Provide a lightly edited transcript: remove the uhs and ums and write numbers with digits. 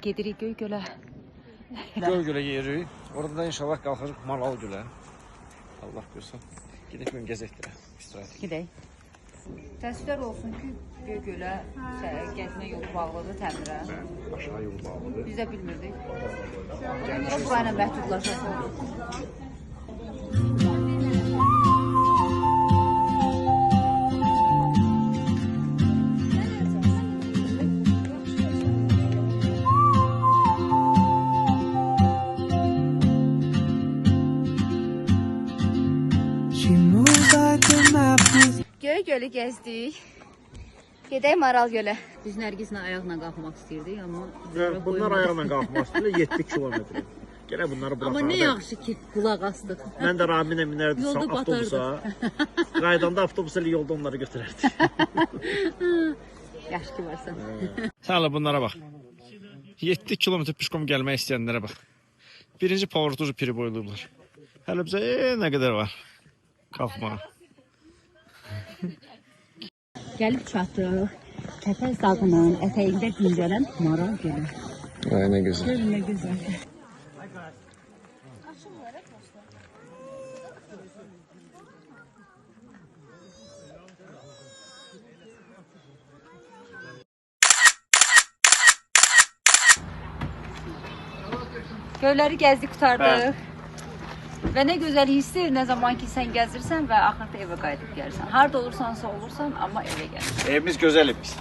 gedirik Göygölə. Göygölə yeririk. Oradan inşallah qalxırıq Malalıgölə. Allah qoysa. Gedək mən gəzəkdirə. İstirahət. Gedək. Təəssüflər olsun ki, Göygölə gəzmə yolu bağlıdır təmirə. Aşağı yolu bağlıdır. Biz də bilmirdik. Burayla məhdudlaşası olur. Göygölü gəzdik. Gedək Maral gölə. Biz Nərgizlə ayaqla qalxmaq istəyirdik, amma... Bunlar ayaqla qalxmaq istəyirlər 7 kilometre. Gələ bunları buraxardı. Amma nə yaxşı ki, qulaq astıq. Mən də Raminə minərdim avtobusa. Qaydanda avtobusa yolda onları götürərdik. Yaxşı ki varsan. Sən bunlara bax. 7 kilometr pişkom gəlmək istəyənlərə bax. Birinci pavortuzu piri boylayıblar. Hələ bizə nə qədər var qalxmağa. Gəlib çatdıq. Təpəz dağının ətəyində dincələn Maral gölü. Ay, nə gözəl. Gör nə gözəl. Gölləri gəzdik, qurtardıq. Və nə gözəl hissdir, nə zaman ki sən gəzirsən və axırda evə qayıdıb gəlirsən. Harada olursansa olursan, amma evə gəlirsən. Evimiz gözəl evimiz.